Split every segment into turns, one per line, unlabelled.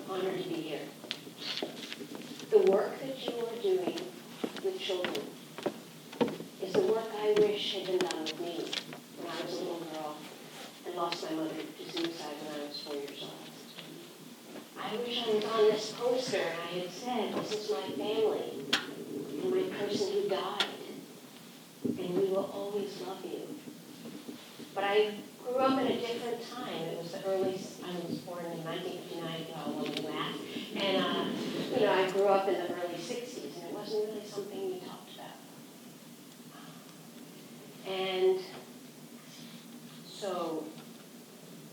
honored to be here. The work that you are doing with children is the work I wish had been done with me when I was a little girl and lost my mother to suicide when I was 4 years old. I wish I was on this poster and I had said, this is my family and my person who died, and we will always love you. But I grew up in a different time. It was the early, I was born in 1959, well, I wasn't math. And, I grew up in the early 60s, and it wasn't really something we talked about. And so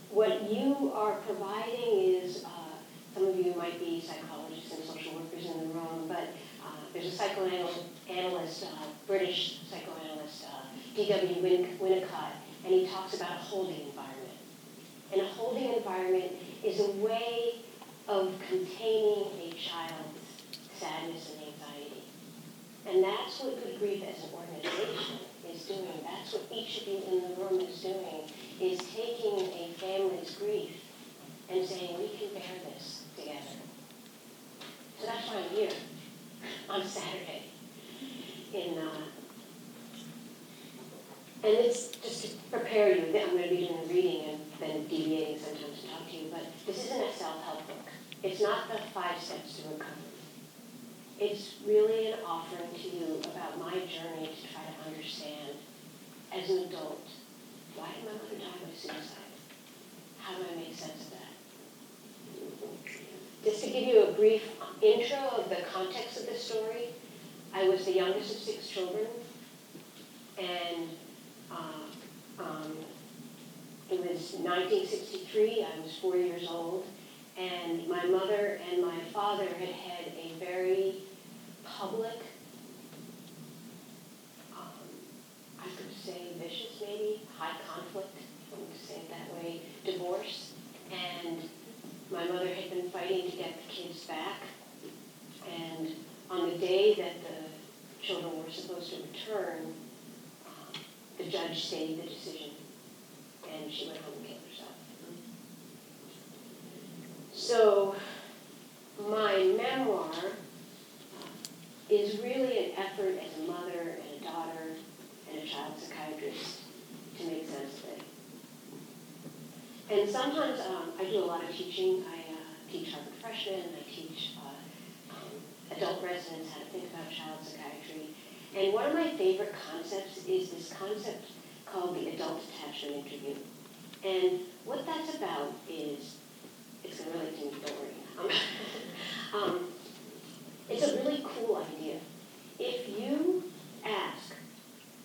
what you are providing is, some of you might be psychologists and social workers in the room, but there's a psychoanalyst, British psychoanalyst, D.W. Winnicott, and he talks about a holding environment. And a holding environment is a way of containing a child's sadness and anxiety. And that's what Good Grief as an organization is doing. That's what each of you in the room is doing, is taking a family's grief and saying, we can bear this together. So that's why I'm here on Saturday. And it's just to prepare you that I'm going to be doing the reading and then deviating sometimes to talk to you, but this isn't a self-help book. It's not the 5 steps to recovery. It's really an offering to you about my journey to try to understand, as an adult, why did my mother die by suicide? How do I make sense of that? Just to give you a brief intro of the context of the story, I was the youngest of 6 children, and it was 1963, I was 4 years old, and my mother and my father had had a very public, I could say vicious maybe, high conflict, if I'm going to say it that way, divorce, and my mother had been fighting to get the kids back, and on the day that the children were supposed to return, the judge stayed the decision, and she went home and killed herself. So my memoir is really an effort as a mother and a daughter and a child psychiatrist to make sense of it. And sometimes I do a lot of teaching. I teach Harvard freshmen, I teach adult residents how to think about child psychiatry. And one of my favorite concepts is this concept called the adult attachment interview. And what that's about is, it's going to relate to me, don't worry. It's a really cool idea. If you ask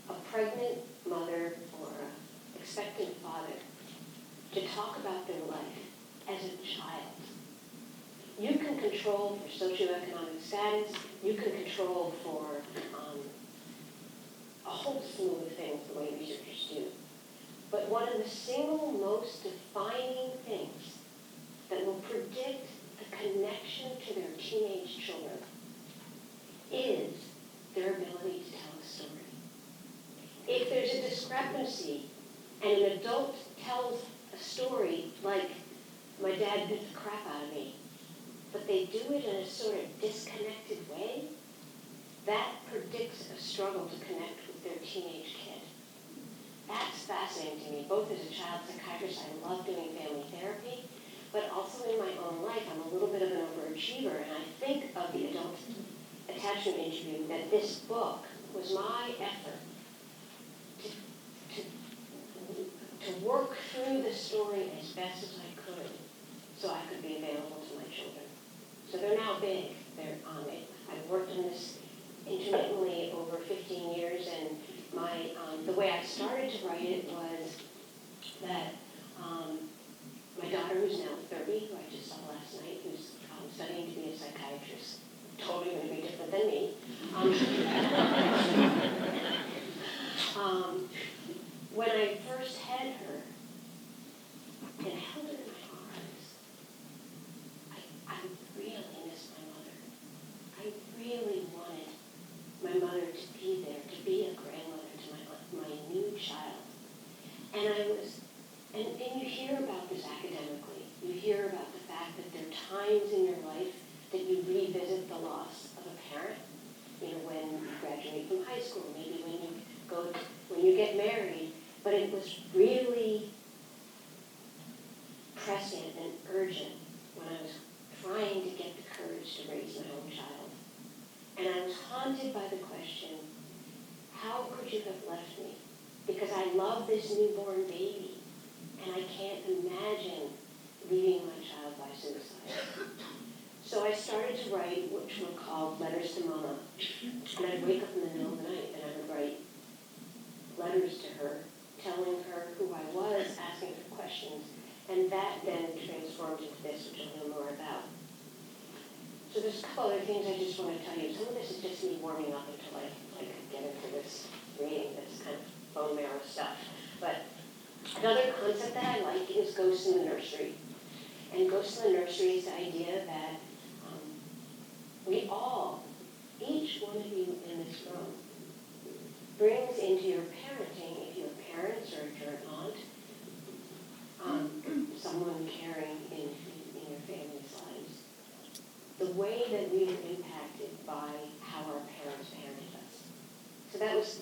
a pregnant mother or an expectant father to talk about their life as a child, you can control for socioeconomic status, you can control for a whole slew of things the way researchers do. But one of the single most defining things that will predict the connection to their teenage children is their ability to tell a story. If there's a discrepancy and an adult tells a story like, my dad bit the crap out of me, but they do it in a sort of disconnected way, that predicts a struggle to connect with their teenage kid. That's fascinating to me, both as a child psychiatrist, I love doing family therapy, but also in my own life, I'm a little bit of an overachiever, and I think of the adult attachment interview that this book was my effort to work through the story as best as I could so I could be available to my children. So they're now big. I've worked on this intermittently over 15 years, and the way I started to write it was that my daughter, who's now 30, who I just saw last night, who's studying to be a psychiatrist, totally going to be different than me. When I first had her and held her in my arms, I really missed my mother. I really wanted my mother to be there, to be a grandmother to my new child. And you hear about this academically. You hear about the fact that there are times in your life that you revisit the loss of a parent. You know, when you graduate from high school, maybe when you get married. But it was really prescient and urgent when I was trying to get the courage to raise my own child. And I was haunted by the question, how could you have left me? Because I love this newborn baby, and I can't imagine leaving my child by suicide. So I started to write, which were called Letters to Mama. And I'd wake up in the middle of the night and I would write letters to her, telling her who I was, asking her questions. And that then transformed into this, which I'll know more about. So there's a couple other things I just want to tell you. Some of this is just me warming up until I could get into this reading, this kind of bone marrow stuff. But another concept that I like is ghosts in the nursery. And ghosts in the nursery is the idea that we all, each one of you in this room, brings into your parenting, if you have parents or if you're an aunt, someone caring in your family's lives, the way that we were impacted by how our parents parented us. So that was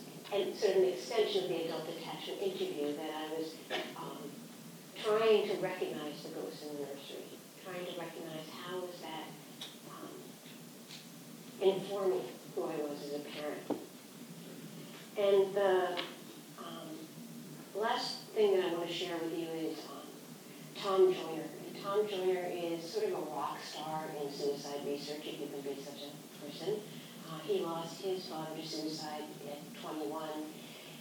sort of an extension of the adult attachment interview that I was trying to recognize the ghosts in the nursery, trying to recognize how was that informing who I was as a parent. And the last thing that I want to share with you is Tom Joyner. And Tom Joyner is sort of a rock star in suicide research, if you can be such a person. He lost his father to suicide at 21,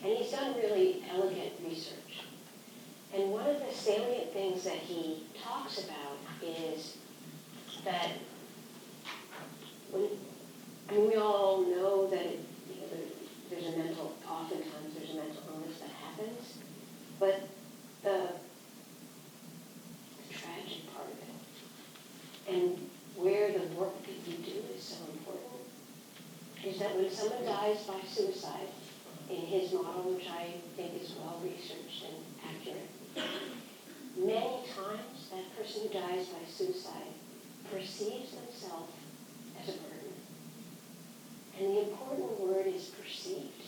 and he's done really elegant research. And one of the salient things that he talks about is that we all know that oftentimes there's a mental illness that happens, but the tragic part of it, and where the work that you do is so important, is that when someone dies by suicide, in his model, which I think is well researched and accurate, many times that person who dies by suicide perceives themselves as a burden. And the important word is perceived.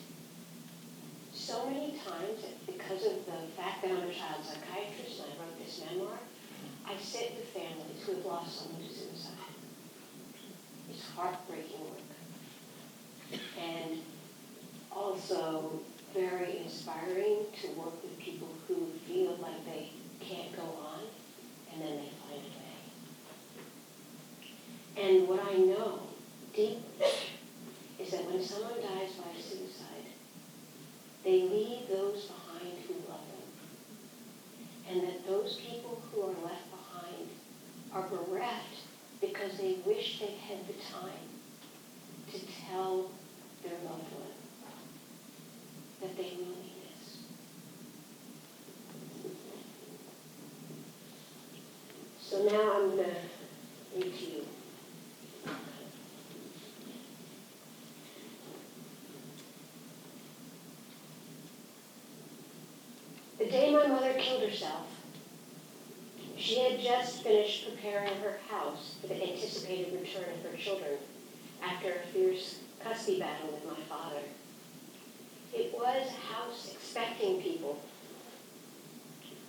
So many times, because of the fact that I'm a child psychiatrist and I wrote this memoir, I sit with families who have lost someone to suicide. It's heartbreaking work. And also very inspiring to work with people who feel like they can't go on, and then they find a way. And what I know deeply is that when someone dies by suicide, they leave those behind who love them. And that those people who are left behind are bereft because they wish they had the time to tell their loved one that they will be missed. So now I'm going to read to you. The day my mother killed herself, she had just finished preparing her house for the anticipated return of her children after a fierce custody battle with my father. It was a house expecting people.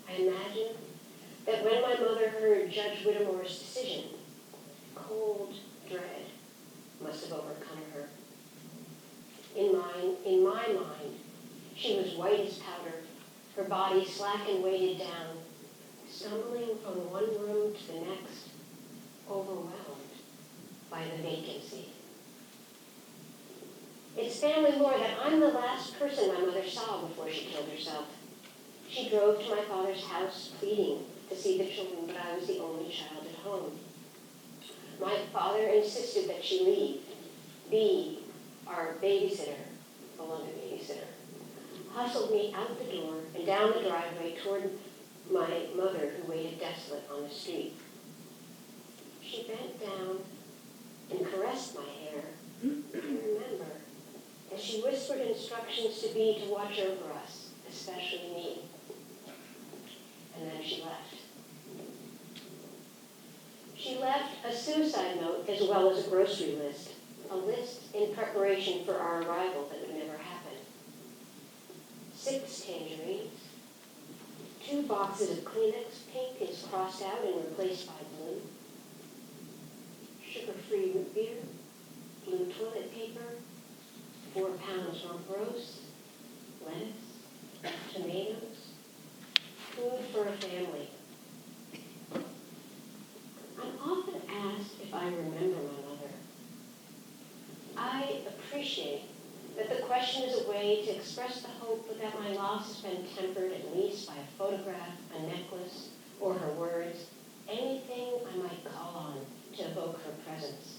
I imagine that when my mother heard Judge Whittemore's decision, cold dread must have overcome her. In my mind, she was white as powder, her body slack and weighted down, stumbling from one room to the next, overwhelmed by the vacancy. It's family lore that I'm the last person my mother saw before she killed herself. She drove to my father's house pleading to see the children, but I was the only child at home. My father insisted that she leave, be our babysitter, beloved babysitter, hustled me out the door and down the driveway toward my mother, who waited desolate on the street. She bent down and caressed my hair. I remember, as she whispered instructions to be to watch over us, especially me. And then she left. She She left a suicide note as well as a grocery list, a list in preparation for our arrival that would never happen. 6 tangerines, 2 boxes of Kleenex, pink is crossed out and replaced by blue, sugar-free root beer, blue toilet paper, 4 pounds rump roast, lettuce, tomatoes, food for a family. I'm often asked if I remember my mother. I appreciate that the question is a way to express the hope that my loss has been tempered at least by a photograph, a necklace, or her words, anything I might call on to evoke her presence.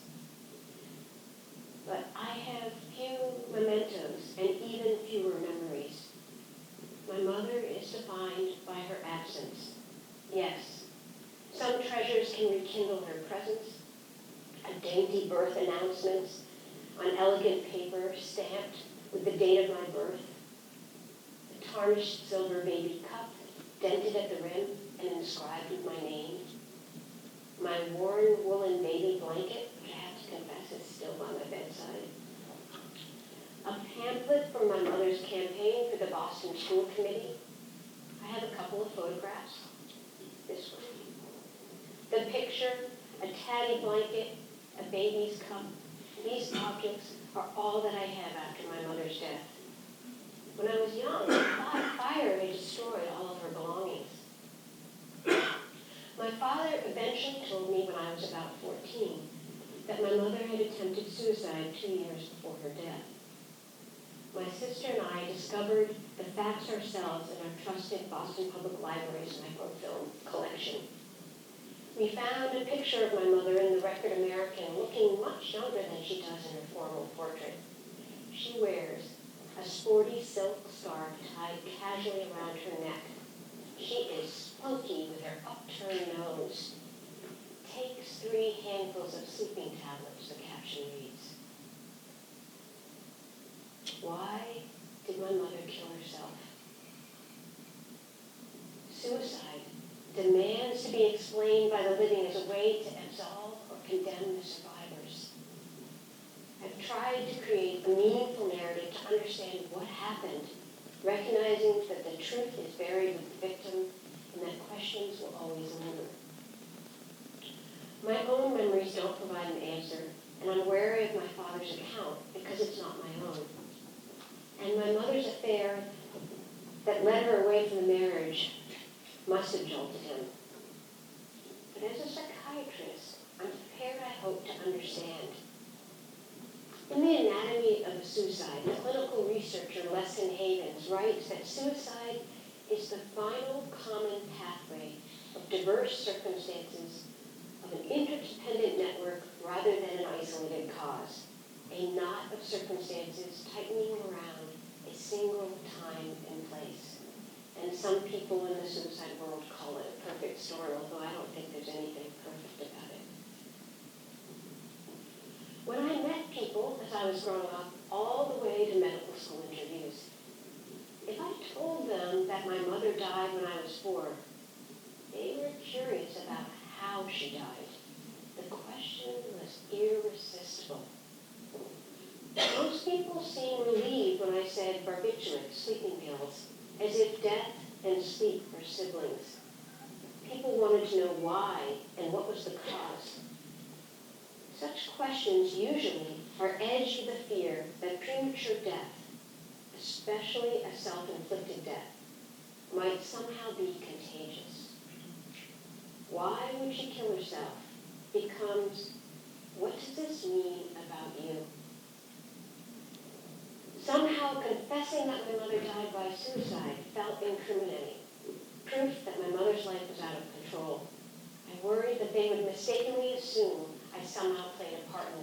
But I have few mementos and even fewer memories. My mother is defined by her absence. Yes, some treasures can rekindle her presence. A dainty birth announcements on elegant paper stamped with the date of my birth. A tarnished silver baby cup dented at the rim and inscribed with my name. My worn woolen baby blanket, which I have to confess is still by my bedside. A pamphlet from my mother's campaign for the Boston School Committee. I have a couple of photographs. This one. The picture, a tatty blanket, a baby's cup. These objects are all that I have after my mother's death. When I was young, fire had destroyed all of her belongings. My father eventually told me when I was about 14 that my mother had attempted suicide 2 years before her death. My sister and I discovered the facts ourselves in our trusted Boston Public Library's microfilm collection. We found a picture of my mother in the Record American looking much younger than she does in her formal portrait. She wears a sporty silk scarf tied casually around her neck. She is spunky with her upturned nose. Takes 3 handfuls of sleeping tablets, the caption reads. Why did my mother kill herself? Suicide demands to be explained by the living as a way to absolve or condemn the survivors. I've tried to create a meaningful narrative to understand what happened, recognizing that the truth is buried with the victim and that questions will always linger. My own memories don't provide an answer, and I'm wary of my father's account because it's not my own. And my mother's affair that led her away from the marriage must have jolted him. But as a psychiatrist, I'm prepared, I hope, to understand. In The Anatomy of a Suicide, the clinical researcher Leston Havens writes that suicide is the final common pathway of diverse circumstances of an interdependent network rather than an isolated cause, a knot of circumstances tightening around a single time and place. And some people in the suicide world call it a perfect storm, although I don't think there's anything perfect about it. When I met people as I was growing up, all the way to medical school interviews, if I told them that my mother died when I was 4, they were curious about how she died. The question was irresistible. Most people seemed relieved when I said barbiturates, sleeping pills, as if death and sleep were siblings. People wanted to know why and what was the cause. Such questions usually are edged with the fear that premature death, especially a self-inflicted death, might somehow be contagious. Why would she kill herself becomes, what does this mean about you? Somehow confessing that my mother died by suicide felt incriminating, proof that my mother's life was out of control. I worried that they would mistakenly assume I somehow played a part in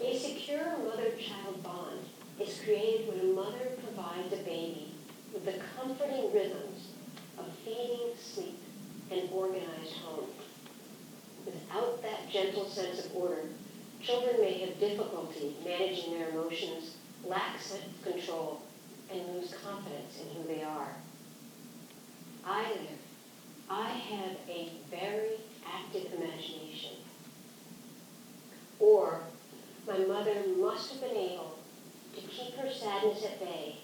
that. A secure mother-child bond is created when a mother provides a baby with the comforting rhythms of feeding, sleep, and organized home. Without that gentle sense of order, children may have difficulty managing their emotions, lack self-control, and lose confidence in who they are. I live I have a very active imagination. Or my mother must have been able to keep her sadness at bay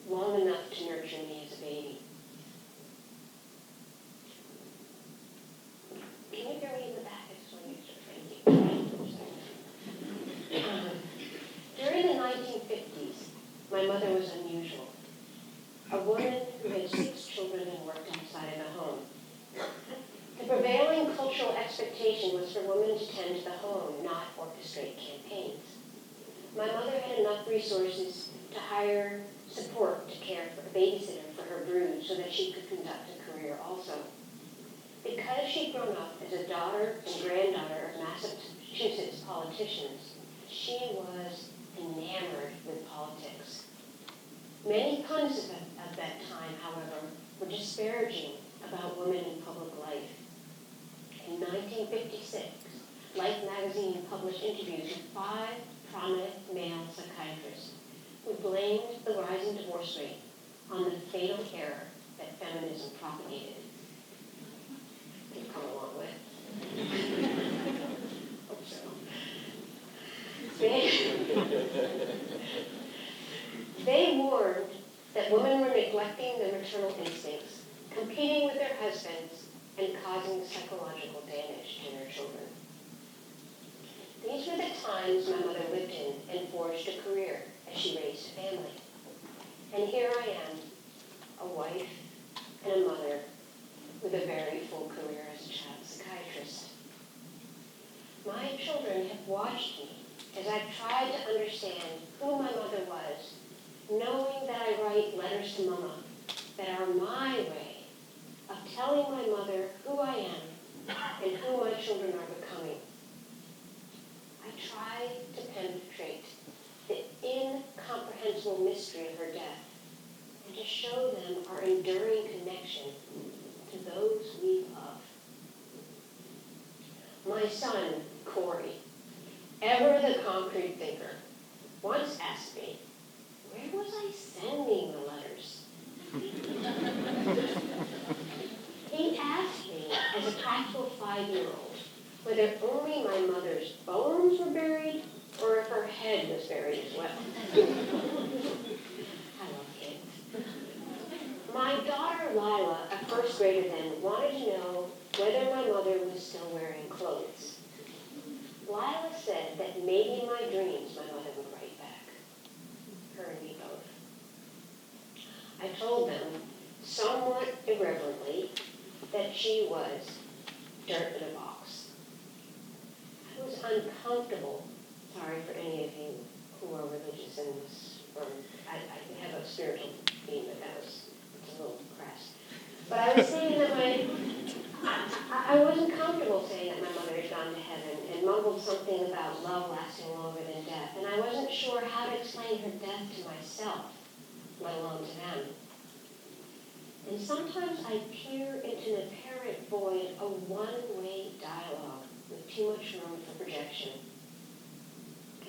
long enough to nurture me as a baby. Can you hear me in the back? I just want to make sure. Thank you. During the 1950s, my mother was unusual. A woman who had 6 children and worked outside of the home. The prevailing cultural expectation was for women to tend to the home, not orchestrate campaigns. My mother had enough resources to hire support to care for a babysitter for her brood so that she could conduct a career also. Because she'd grown up as a daughter and granddaughter of Massachusetts politicians, she was enamored with politics. Many pundits of that time, however, were disparaging about women in public life. In 1956, Life magazine published interviews with 5 prominent male psychiatrists who blamed the rising divorce rate on the fatal error that feminism propagated. We've come a long way. Hope so. They warned that women were neglecting their maternal instincts, competing with their husbands, and causing psychological damage to their children. These were the times my mother lived in and forged a career as she raised a family. And here I am, a wife and a mother with a very full career as a child psychiatrist. My children have watched me as I've tried to understand who my mother was, knowing that I write letters to Mama that are my way of telling my mother who I am and who my children are becoming. I try to penetrate the incomprehensible mystery of her death and to show them our enduring connection to those we love. My son, Corey, ever the concrete thinker, once asked me, where was I sending the letters? He asked me, as a practical 5-year-old, whether only my mother's bones were buried or if her head was buried as well. I love kids. My daughter, Lila, a first grader then, wanted to know whether my mother was still wearing clothes. Lila said that maybe in my dreams my mother would write back. Her and me both. I told them, somewhat irreverently, that she was dirt in a box. I was uncomfortable. Sorry for any of you who are religious in this room. I have a spiritual being, but it's a little crass. But I was saying that I wasn't comfortable saying that my mother had gone to heaven and mumbled something about love lasting longer than death. And I wasn't sure how to explain her death to myself, let alone to them. And sometimes I peer into an apparent void, a one-way dialogue with too much room for projection.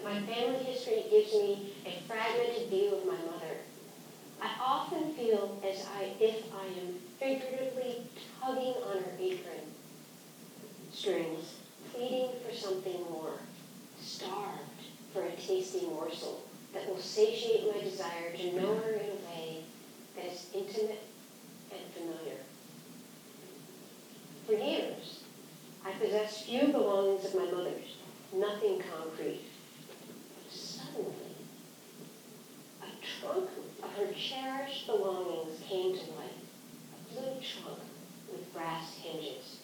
My family history gives me a fragmented view of my mother. I often feel as if I am figuratively tugging on her apron strings, pleading for something more, starved for a tasty morsel that will satiate my desire to know her in a way that is intimate and familiar. For years, I possessed few belongings of my mother's, nothing concrete. Suddenly, a trunk of her cherished belongings came to light, a blue trunk with brass hinges.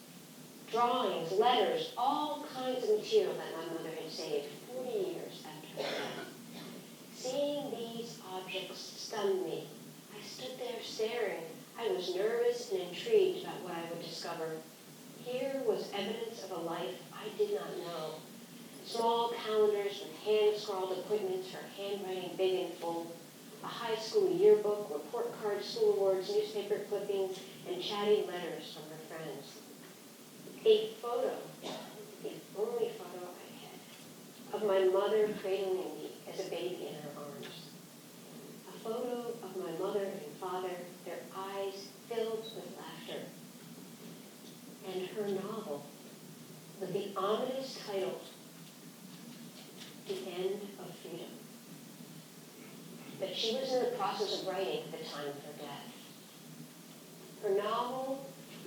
Drawings, letters, all kinds of material that my mother had saved 40 years after her death. Seeing these objects stunned me. I stood there staring. I was nervous and intrigued about what I would discover. Here was evidence of a life I did not know. Small calendars with hand-scrawled appointments, her handwriting big and full, a high school yearbook, report cards, school awards, newspaper clippings, and chatty letters from her friends. A photo, the only photo I had, of my mother cradling me as a baby in her arms. A photo of my mother and father, their eyes filled with laughter. her novel with the ominous title, The End of Freedom, that she was in the process of writing at the time of her death. Her novel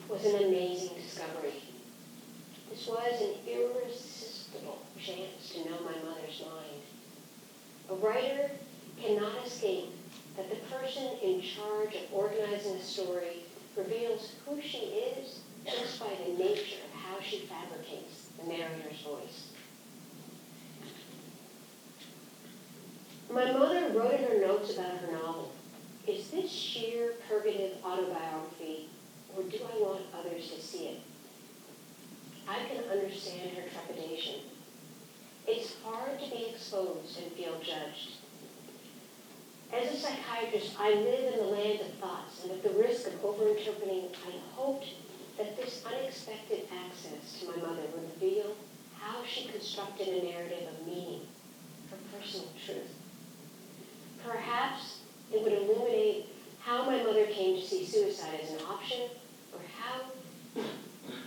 was an amazing discovery. This was an irresistible chance to know my mother's mind. A writer cannot escape that the person in charge of organizing a story reveals who she is just by the nature of how she fabricates the narrator's voice. My mother wrote in her notes about her novel, "Is this sheer purgative autobiography, or do I want others to see it?" I can understand her trepidation. It's hard to be exposed and feel judged. As a psychiatrist, I live in the land of thoughts, and at the risk of overinterpreting, I hoped that this unexpected access to my mother would reveal how she constructed a narrative of meaning, her personal truth. Perhaps it would illuminate how my mother came to see suicide as an option, or how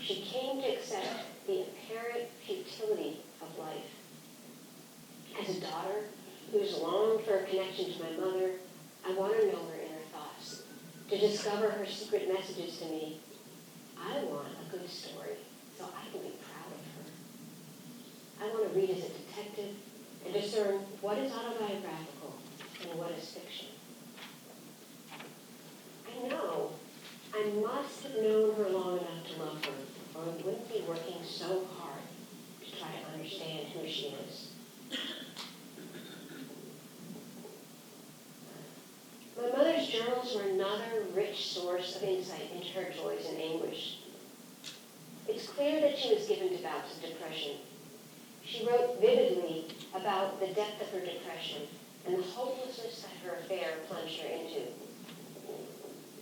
she came to accept the apparent futility of life. As a daughter who's longed for a connection to my mother, I want to know her inner thoughts, to discover her secret messages to me. I want a good story, so I can be proud of her. I want to read as a detective and discern what is autobiographical and what is fiction. I know I must have known her long enough to love her, or I wouldn't be working so hard to try to understand who she is. My mother's journals were another rich source of insight into her joys and anguish. It's clear that she was given to bouts of depression. She wrote vividly about the depth of her depression and the hopelessness that her affair plunged her into.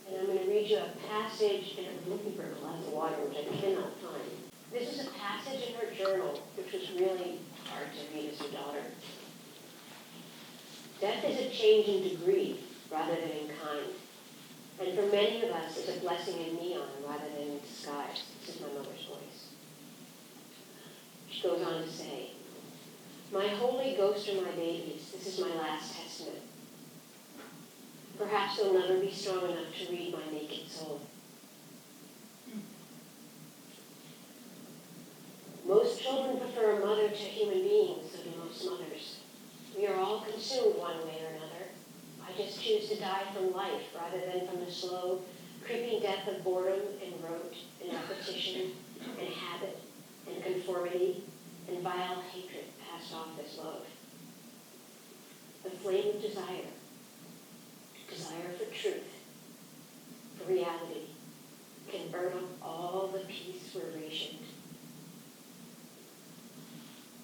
And I'm going to read you a passage, and I'm looking for a glass of water, which I cannot find. This is a passage in her journal, which was really hard to read as her daughter. Death is a change in degree rather than in kind. And for many of us, it's a blessing in neon rather than in disguise. This is my mother's voice. She goes on to say, "My Holy Ghost are my babies. This is my last testament. Perhaps they'll never be strong enough to read my naked soul. Most children prefer a mother to a human being, so do most mothers. We are all consumed one way or another. I just choose to die from life rather than from the slow, creeping death of boredom and rote and repetition and habit and conformity and vile hatred passed off as love. The flame of desire for truth, for reality, can burn up all the peace we're rationed.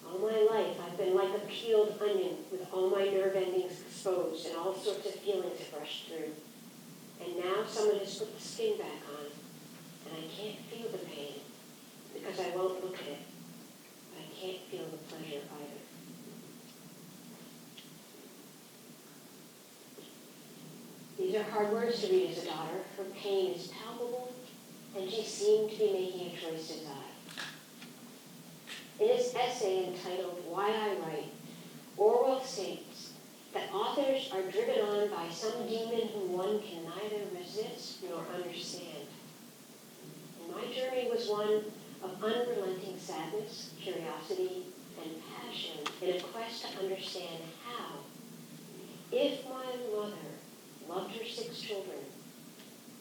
All my life, I've been like a peeled onion with all my nerve endings exposed and all sorts of feelings have rushed through. And now someone has put the skin back on, and I can't feel the pain because I won't look at it. But I can't feel the pleasure either." These are hard words to read as a daughter. Her pain is palpable, and she seemed to be making a choice to die. In his essay entitled "Why I Write," Orwell states that authors are driven on by some demon whom one can neither resist nor understand. And my journey was one of unrelenting sadness, curiosity, and passion in a quest to understand how, if my mother loved her 6 children,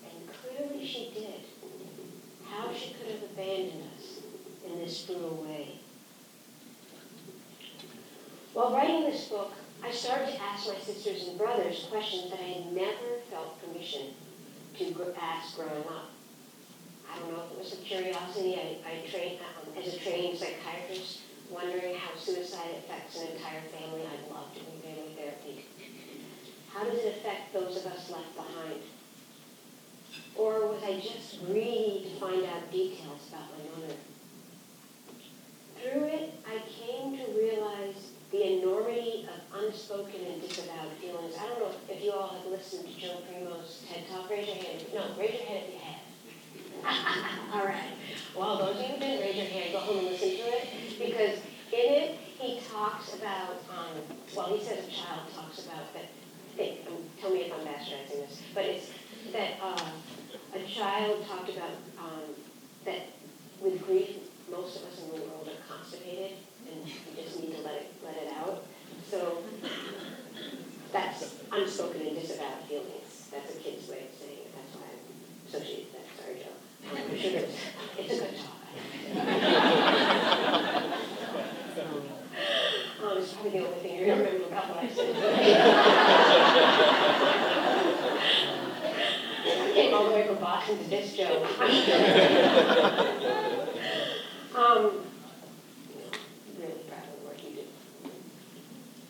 and clearly she did, how she could have abandoned us in this brutal way. While writing this book, I started to ask my sisters and brothers questions that I had never felt permission to ask growing up. I don't know if it was a curiosity. I trained as a trained psychiatrist, wondering how suicide affects an entire family. I'd love to be family therapy. How does it affect those of us left behind? Or was I just greedy to find out details about my mother? Through it, I came to realize the enormity of unspoken and disavowed feelings. I don't know if you all have listened to Joe Primo's TED Talk. Raise your hand. No, raise your hand if you have. All right. Well, child talked about that with grief, most of us in the world are constipated, and you just need to let it out. So that's unspoken and disavowed feelings. That's a kid's way of saying it. That's why I associate that. Sorry, Joe. I'm sure it's a good talk. It's probably the only thing you're going to remember about what I said. I came all the way from Boston to this joke. Really proud of the work you do.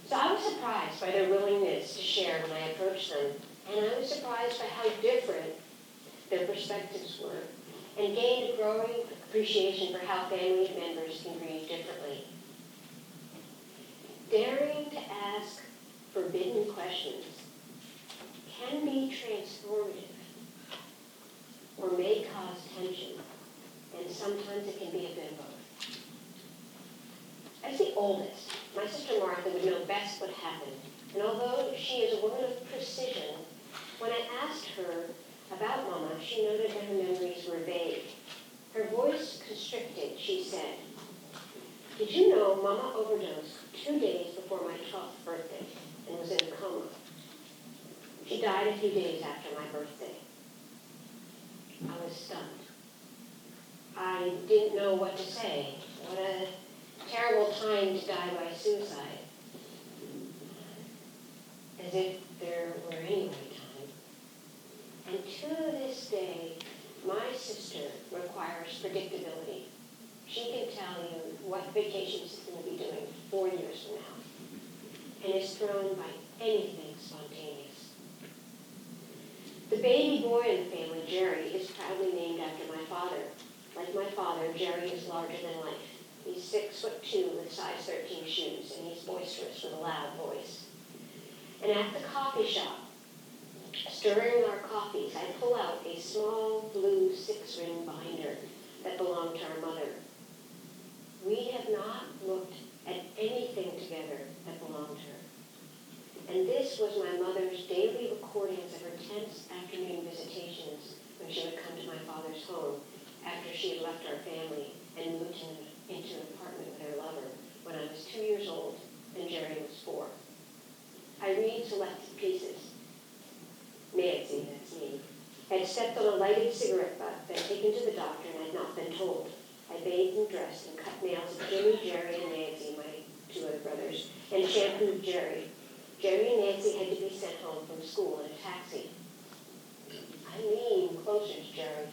So I was surprised by their willingness to share when I approached them, and I was surprised by how different their perspectives were, and gained a growing appreciation for how family members can grieve differently. Daring to ask forbidden questions can be transformative or may cause tension, and sometimes it can be a bit of both. As the oldest, my sister Martha would know best what happened, and although she is a woman of precision, when I asked her about Mama, she noted that her memories were vague. Her voice constricted. She said, "Did you know Mama overdosed 2 days before my 12th birthday and was in a coma? She died a few days after my birthday." I was stunned. I didn't know what to say. What a terrible time to die by suicide. As if there were any right time. And to this day, my sister requires predictability. She can tell you what vacation she's going to be doing 4 years from now, and is thrown by anything spontaneous. The baby boy in the family, Jerry, is proudly named after my father. Like my father, Jerry is larger than life. He's 6'2" with size 13 shoes, and he's boisterous with a loud voice. And at the coffee shop, stirring our coffees, I pull out a small blue 6-ring binder that belonged to our mother. We have not looked at anything together that belonged to her. And this was my mother's daily recordings of her tense afternoon visitations when she would come to my father's home after she had left our family and moved into an apartment with her lover when I was 2 years old and Jerry was 4. I read selected pieces. Nancy, that's me, had stepped on a lighted cigarette butt, been taken to the doctor, and had not been told. I bathed and dressed and cut nails of Jimmy, Jerry, and Nancy, my 2 other brothers, and shampooed Jerry. Jerry and Nancy had to be sent home from school in a taxi. I leaned closer to Jerry.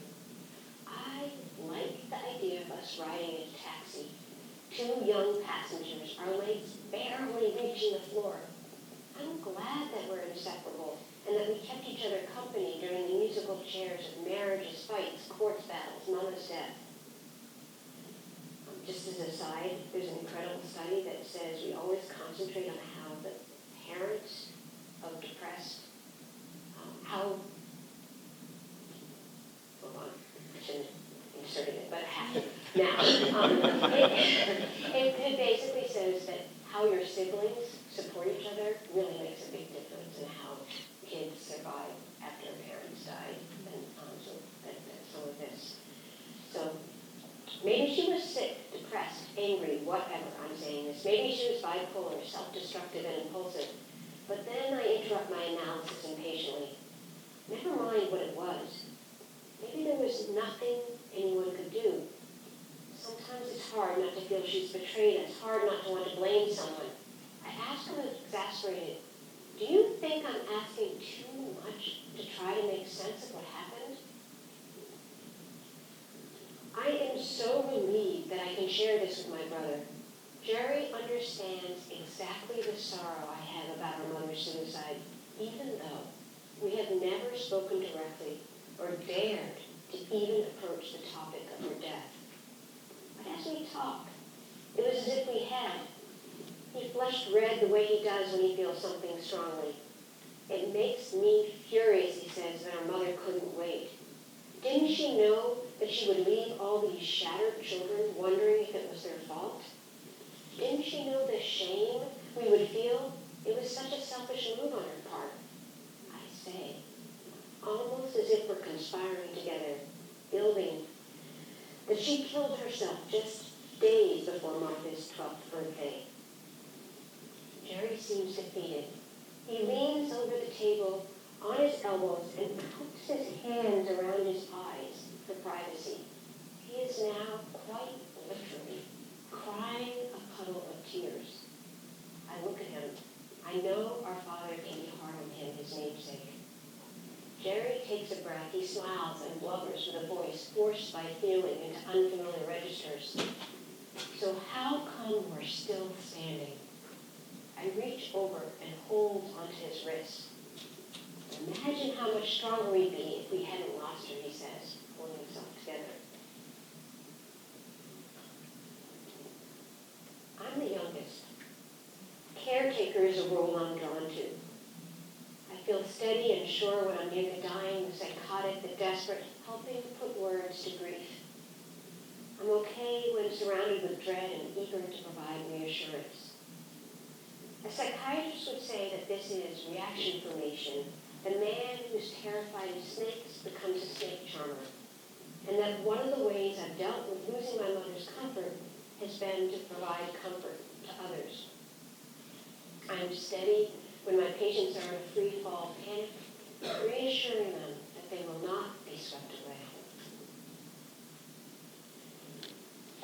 I liked the idea of us riding in a taxi. 2 young passengers, our legs barely reaching the floor. I'm glad that we're inseparable and that we kept each other company during the musical chairs of marriages, fights, courts battles, Mama's death. Just as an aside, there's an incredible study that says we always concentrate on how the parents of depressed, hold on, I shouldn't have inserted it, but I have to now. It basically says that how your siblings support each other really makes a big difference in how kids survive after parents die. And so that's some of this. So maybe she was sick, depressed, angry, whatever. I'm saying this. Maybe she was bipolar, self-destructive, and impulsive. But then I interrupt my analysis impatiently. Never mind what it was. Maybe there was nothing anyone could do. Sometimes it's hard not to feel she's betrayed us, hard not to want to blame someone. I asked her exasperated, "Do you think I'm asking too much to try to make sense of what happened?" I am so relieved that I can share this with my brother. Jerry understands exactly the sorrow I have about our mother's suicide, even though we have never spoken directly or dared to even approach the topic of her death. But as we talked, it was as if we had. He flushed red the way he does when he feels something strongly. "It makes me furious," he says, "that our mother couldn't wait. Didn't she know that she would leave all these shattered children wondering if it was their fault? Didn't she know the shame we would feel? It was such a selfish move on her part." I say, almost as if we're conspiring together, building, that she killed herself just days before Martha's 12th birthday. Jerry seems defeated. He leans over the table on his elbows and puts his hands around his eyes for privacy. He is now quite literally crying a puddle of tears. I look at him. I know our Father can be hard on him, his namesake. Jerry takes a breath. He smiles and blubbers with a voice forced by feeling into unfamiliar registers. So how come we're still standing? I reach over and hold onto his wrist. Imagine how much stronger we'd be if we hadn't lost her, he says, pulling himself together. I'm the youngest. Caretaker is a role I'm drawn to. I feel steady and sure when I'm near the dying, the psychotic, the desperate, helping put words to grief. I'm okay when surrounded with dread and eager to provide reassurance. A psychiatrist would say that this is reaction formation. The man who's terrified of snakes becomes a snake charmer. And that one of the ways I've dealt with losing my mother's comfort has been to provide comfort to others. I'm steady when my patients are in a free fall panic, reassuring them that they will not be swept away.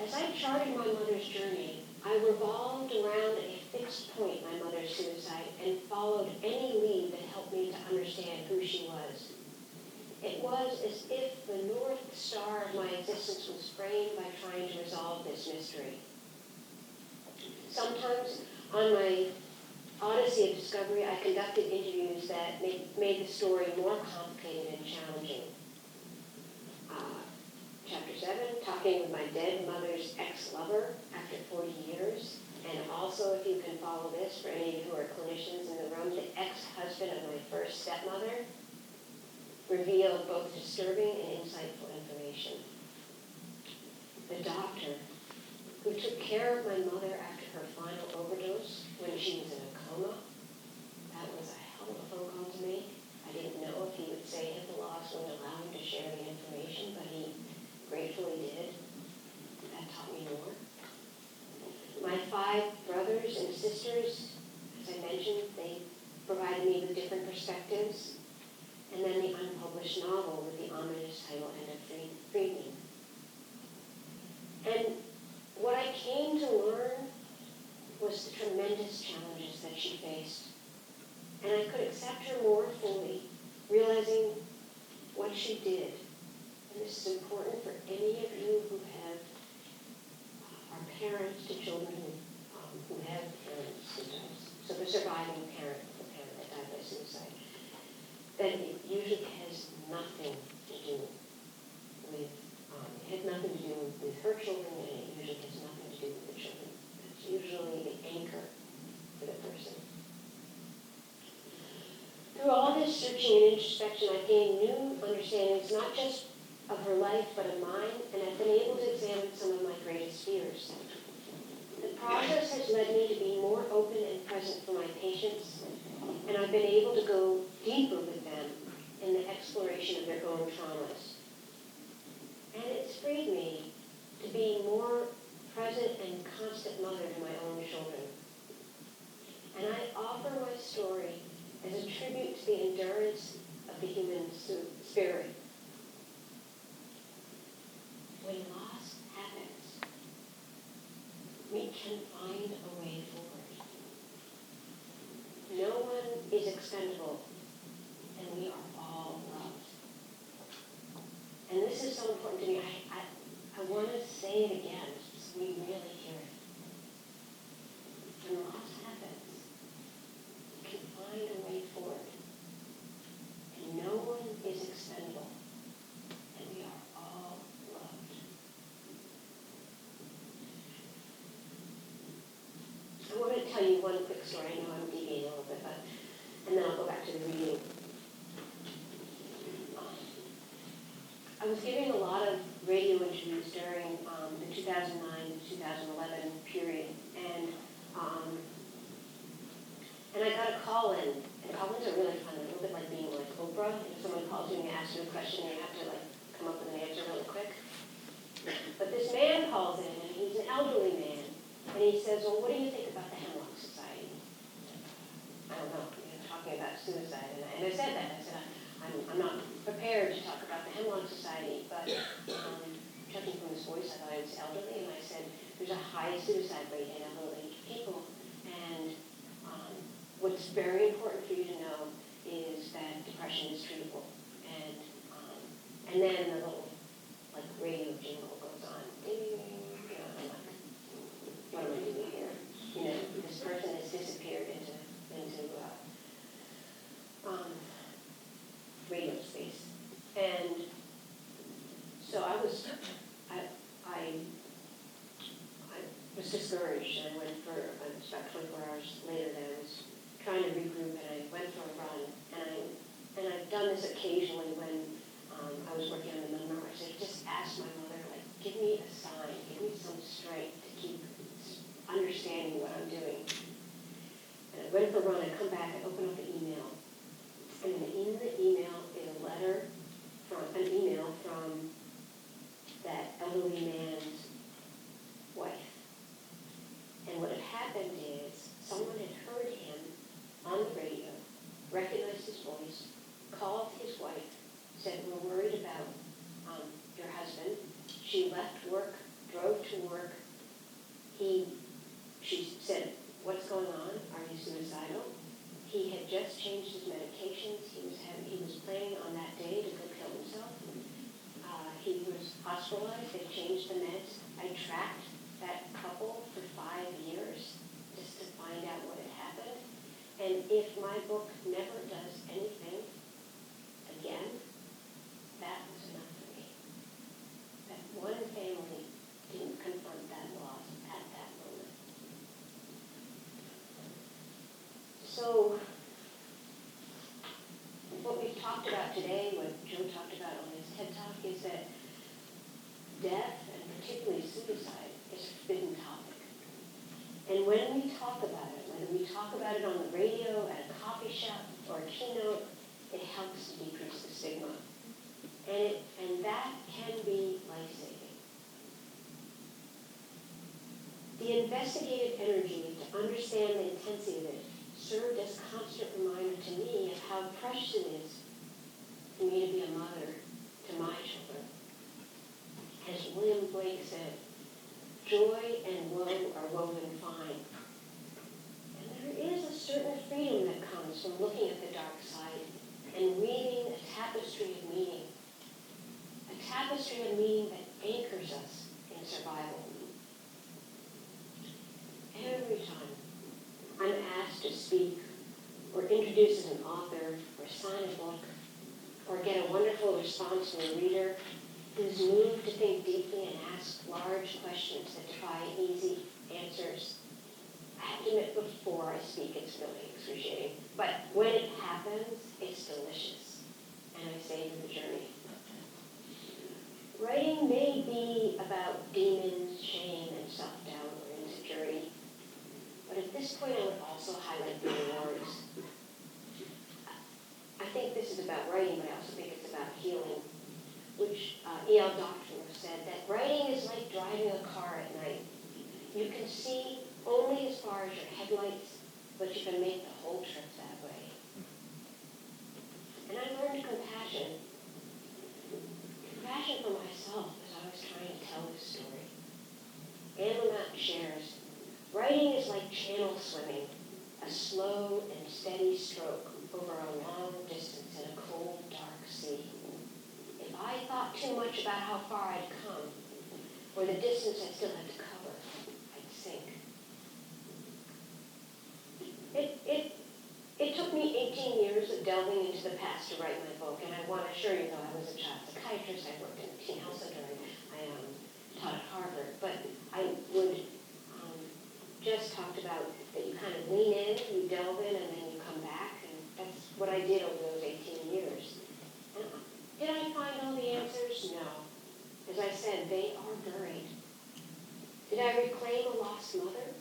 As I charted my mother's journey, I revolved around a fixed point, my mother's suicide, and followed any lead that helped me to understand who she was. It was as if the North Star of my existence was framed by trying to resolve this mystery. Sometimes on my odyssey of discovery, I conducted interviews that made the story more complicated and challenging. Chapter 7, talking with my dead mother's ex-lover after 40 years. And also, if you can follow this, for any of you who are clinicians in the room, the ex-husband of my first stepmother revealed both disturbing and insightful information. The doctor who took care of my mother after her final overdose when she was in a coma, that was a hell of a phone call to make. I didn't know if he would say if the loss wouldn't allow him to share the information, but he gratefully did. That taught me more. My 5 brothers and sisters, as I mentioned, they provided me with different perspectives. And then the unpublished novel with the ominous title End of Freed Me. And what I came to learn was the tremendous challenges that she faced. And I could accept her more fully, realizing what she did. And this is important for any of you who have are parents to children who have parents sometimes. So the surviving parent of the parent that died by suicide. That it usually has nothing to do with, it had nothing to do with her children, and it usually has nothing to do with the children. It's usually the anchor for the person. Through all this searching and introspection, I've gained new understandings, not just of her life, but of mine, and I've been able to examine some of my greatest fears. The process has led me to be more open and present for my patients, and I've been able to go deeper with them in the exploration of their own traumas. And it's freed me to be more present and constant mother to my own children. And I offer my story as a tribute to the endurance of the human spirit. When loss happens, we can find a way forward. No one is expendable, and we are all loved. And this is so important to me. I want to say it again, so we really hear it. When loss happens, we can find a way forward. And no one is expendable, and we are all loved. I want to tell you one quick story. I know I'm deviating a little bit, and then I'll go back to the reading. I was giving a lot of radio interviews during the 2009 to 2011 period, and I got a call in, and call-ins are really fun, a little bit like being like Oprah, if someone calls you and asks you a question, you have to like come up with an answer really quick. But this man calls in, and he's an elderly man, and he says, well, what do you think about the Hemlock Society? I don't know, talking about suicide, and I said that. I said, I'm not prepared to talk about the Hemlock Society, but judging from his voice, I thought he was elderly, and I said, there's a high suicide rate in elderly people, and what's very important for you to know is that depression is treatable. And then the little like radio jingle goes on. Ding, I'm like, what am I doing here? This person has disappeared into radio space. And so I was discouraged, and I went for, it was about 24 hours later that I was trying to regroup, and I went for a run. And I've done this occasionally when I was working on the memoir. I said, just ask my mother, like, give me a sign, give me some strength to keep understanding what I'm doing. And I went for a run, I come back, I open up the email. And in the email is an email from that elderly man's wife. And what had happened is someone had heard him on the radio, recognized his voice, called his wife, said, we're worried about your husband. She left work, drove to work. She said, what's going on? Are you suicidal? He had just changed his medications. He was planning on that day to go kill himself. He was hospitalized. They changed the meds. I tracked that couple for 5 years just to find out what had happened. And if my book never does anything again, that was enough for me. That one family didn't confront that loss at that moment. So what we've talked about today, what Joe talked about on his TED Talk, is that death, and particularly suicide, is a forbidden topic. And when we talk about it, whether we talk about it on the radio, at a coffee shop, or a keynote, it helps to decrease the stigma. And that can be life-saving. The investigative energy to understand the intensity of it served as a constant reminder to me of how precious it is for me to be a mother to my children. As William Blake said, joy and woe are woven fine. And there is a certain freedom that comes from looking at the dark side and weaving a tapestry of meaning. A tapestry of meaning that anchors us in survival. Every time I'm asked to speak or introduce as an author or sign a book or get a wonderful response from a reader who's moved to think deeply and ask large questions that defy easy answers, I have to admit before I speak it's really excruciating. But when it happens, it's delicious. And I savor the journey. Writing may be about demons, shame, and self-doubt or insecurity. But at this point, I would also highlight the rewards. I think this is about writing, but I also think it's about healing, which E.L. Doctorow said that writing is like driving a car at night. You can see only as far as your headlights, but you can make the whole trip that way. And I learned compassion. Compassion for myself as I was trying to tell this story. Anne Lamott shares, writing is like channel swimming, a slow and steady stroke over a long distance in a cold, dark sea. If I thought too much about how far I'd come, or the distance I still had to cover, I'd sink. It took me 18 years of delving into the past to write my book, and I want to assure you, though, I was a child psychiatrist, I worked in a teen health center, I taught at Harvard, but I would just talked about that you kind of lean in, you delve in, and then you come back, and that's what I did over those 18 years. And did I find all the answers? No. As I said, they are buried. Did I reclaim a lost mother?